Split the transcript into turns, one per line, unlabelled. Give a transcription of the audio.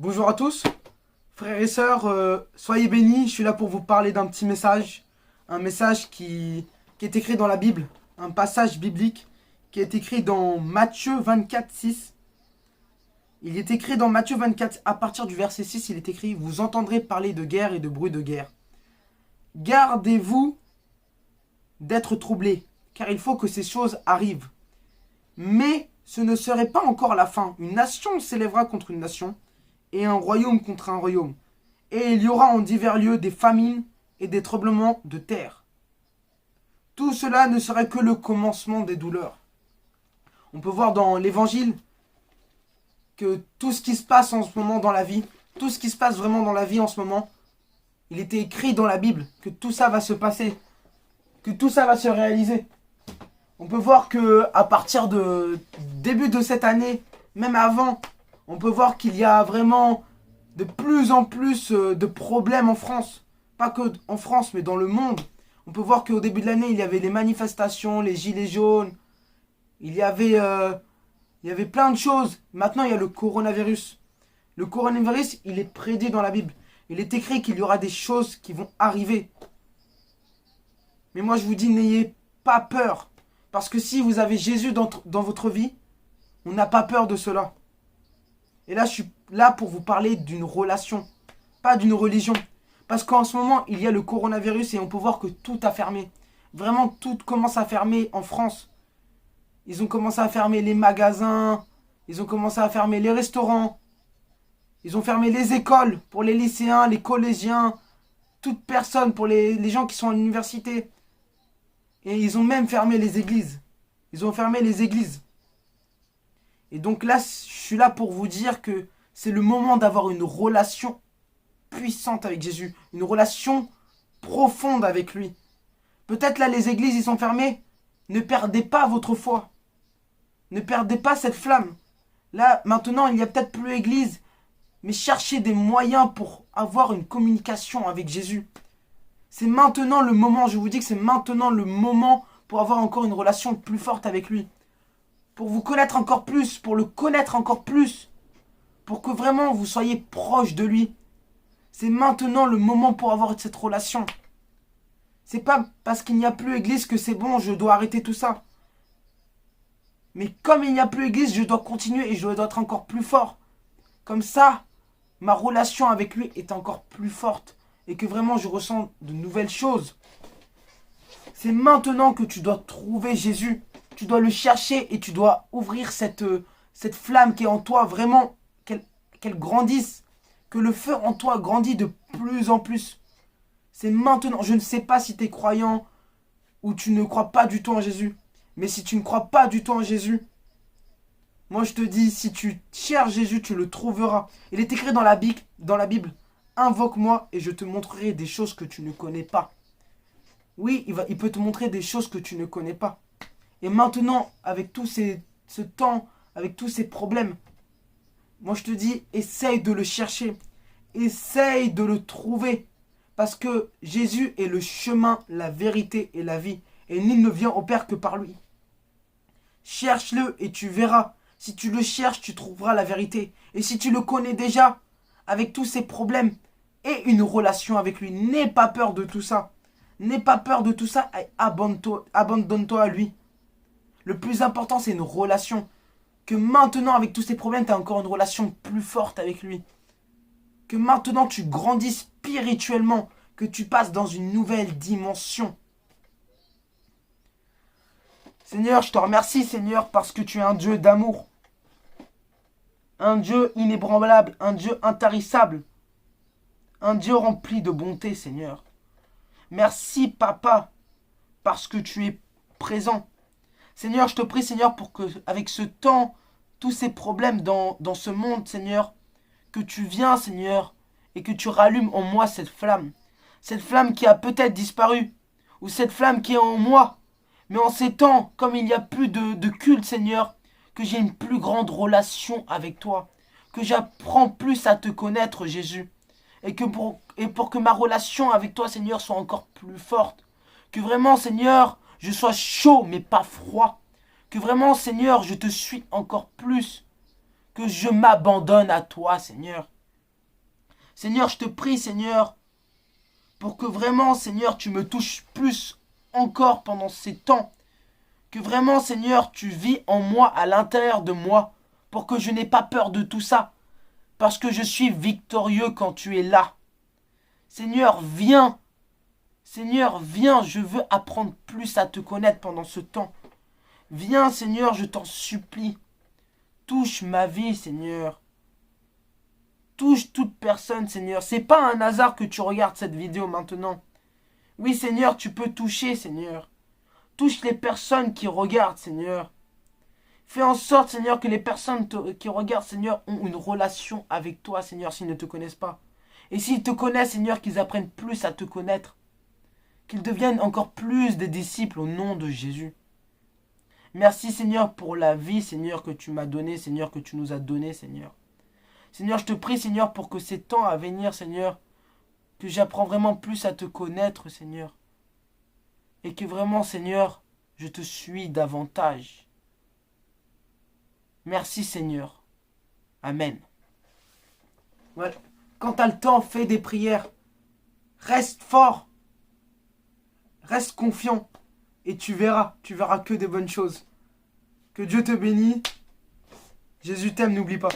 Bonjour à tous, frères et sœurs, soyez bénis, je suis là pour vous parler d'un petit message, un message qui est écrit dans la Bible, un passage biblique qui est écrit dans Matthieu 24, 6. Il est écrit dans Matthieu 24, à partir du verset 6, il est écrit « Vous entendrez parler de guerre et de bruit de guerre. Gardez-vous d'être troublés, car il faut que ces choses arrivent. Mais ce ne serait pas encore la fin. Une nation s'élèvera contre une nation, et un royaume contre un royaume. Et il y aura en divers lieux des famines et des tremblements de terre. Tout cela ne serait que le commencement des douleurs. » On peut voir dans l'évangile que tout ce qui se passe en ce moment dans la vie, tout ce qui se passe vraiment dans la vie en ce moment, il était écrit dans la Bible que tout ça va se passer, que tout ça va se réaliser. On peut voir que à partir de début de cette année, même avant, on peut voir qu'il y a vraiment de plus en plus de problèmes en France. Pas que en France, mais dans le monde. On peut voir qu'au début de l'année, il y avait les manifestations, les gilets jaunes. Il y avait plein de choses. Maintenant, il y a le coronavirus. Le coronavirus, il est prédit dans la Bible. Il est écrit qu'il y aura des choses qui vont arriver. Mais moi, je vous dis, n'ayez pas peur. Parce que si vous avez Jésus dans votre vie, on n'a pas peur de cela. Et là, je suis là pour vous parler d'une relation, pas d'une religion. Parce qu'en ce moment, il y a le coronavirus et on peut voir que tout a fermé. Vraiment, tout commence à fermer en France. Ils ont commencé à fermer les magasins, ils ont commencé à fermer les restaurants, ils ont fermé les écoles pour les lycéens, les collégiens, toute personne pour les gens qui sont à l'université. Et ils ont même fermé les églises. Ils ont fermé les églises. Et donc là, je suis là pour vous dire que c'est le moment d'avoir une relation puissante avec Jésus. Une relation profonde avec lui. Peut-être là, les églises, ils sont fermées. Ne perdez pas votre foi. Ne perdez pas cette flamme. Là, maintenant, il n'y a peut-être plus l'église. Mais cherchez des moyens pour avoir une communication avec Jésus. C'est maintenant le moment, je vous dis que c'est maintenant le moment pour avoir encore une relation plus forte avec lui. Pour vous connaître encore plus, pour le connaître encore plus. Pour que vraiment vous soyez proche de lui. C'est maintenant le moment pour avoir cette relation. C'est pas parce qu'il n'y a plus église que c'est bon, je dois arrêter tout ça. Mais comme il n'y a plus église, je dois continuer et je dois être encore plus fort. Comme ça, ma relation avec lui est encore plus forte. Et que vraiment je ressens de nouvelles choses. C'est maintenant que tu dois trouver Jésus. Tu dois le chercher et tu dois ouvrir cette flamme qui est en toi. Vraiment, qu'elle grandisse. Que le feu en toi grandit de plus en plus. C'est maintenant. Je ne sais pas si tu es croyant ou tu ne crois pas du tout en Jésus. Mais si tu ne crois pas du tout en Jésus, moi je te dis, si tu cherches Jésus, tu le trouveras. Il est écrit dans la Bible. Invoque-moi et je te montrerai des choses que tu ne connais pas. Oui, il peut te montrer des choses que tu ne connais pas. Et maintenant, avec ce temps, avec tous ces problèmes, moi je te dis, essaye de le chercher. Essaye de le trouver. Parce que Jésus est le chemin, la vérité et la vie. Et nul ne vient au Père que par lui. Cherche-le et tu verras. Si tu le cherches, tu trouveras la vérité. Et si tu le connais déjà, avec tous ces problèmes, et une relation avec lui, n'aie pas peur de tout ça. N'aie pas peur de tout ça et abandonne-toi à lui. Le plus important, c'est une relation. Que maintenant, avec tous ces problèmes, tu as encore une relation plus forte avec lui. Que maintenant, tu grandis spirituellement. Que tu passes dans une nouvelle dimension. Seigneur, je te remercie, Seigneur, parce que tu es un Dieu d'amour. Un Dieu inébranlable, un Dieu intarissable. Un Dieu rempli de bonté, Seigneur. Merci, Papa, parce que tu es présent. Seigneur, je te prie, Seigneur, pour que, avec ce temps, tous ces problèmes dans ce monde, Seigneur, que tu viens, Seigneur, et que tu rallumes en moi cette flamme. Cette flamme qui a peut-être disparu, ou cette flamme qui est en moi. Mais en ces temps, comme il n'y a plus de culte, Seigneur, que j'ai une plus grande relation avec toi. Que j'apprends plus à te connaître, Jésus. Et pour que ma relation avec toi, Seigneur, soit encore plus forte. Que vraiment, Seigneur, je sois chaud, mais pas froid. Que vraiment, Seigneur, je te suis encore plus. Que je m'abandonne à toi, Seigneur. Seigneur, je te prie, Seigneur, pour que vraiment, Seigneur, tu me touches plus encore pendant ces temps. Que vraiment, Seigneur, tu vis en moi, à l'intérieur de moi, pour que je n'ai pas peur de tout ça. Parce que je suis victorieux quand tu es là. Seigneur, viens. Seigneur, viens, je veux apprendre plus à te connaître pendant ce temps. Viens, Seigneur, je t'en supplie. Touche ma vie, Seigneur. Touche toute personne, Seigneur. C'est pas un hasard que tu regardes cette vidéo maintenant. Oui, Seigneur, tu peux toucher, Seigneur. Touche les personnes qui regardent, Seigneur. Fais en sorte, Seigneur, que les personnes qui regardent, Seigneur, ont une relation avec toi, Seigneur, s'ils ne te connaissent pas. Et s'ils te connaissent, Seigneur, qu'ils apprennent plus à te connaître. Qu'ils deviennent encore plus des disciples au nom de Jésus. Merci, Seigneur, pour la vie, Seigneur, que tu m'as donnée, Seigneur, que tu nous as donnée, Seigneur. Seigneur, je te prie, Seigneur, pour que ces temps à venir, Seigneur, que j'apprends vraiment plus à te connaître, Seigneur. Et que vraiment, Seigneur, je te suis davantage. Merci, Seigneur. Amen. Voilà. Quand tu as le temps, fais des prières. Reste fort. Reste confiant. Et tu verras que des bonnes choses. Que Dieu te bénisse. Jésus t'aime, n'oublie pas.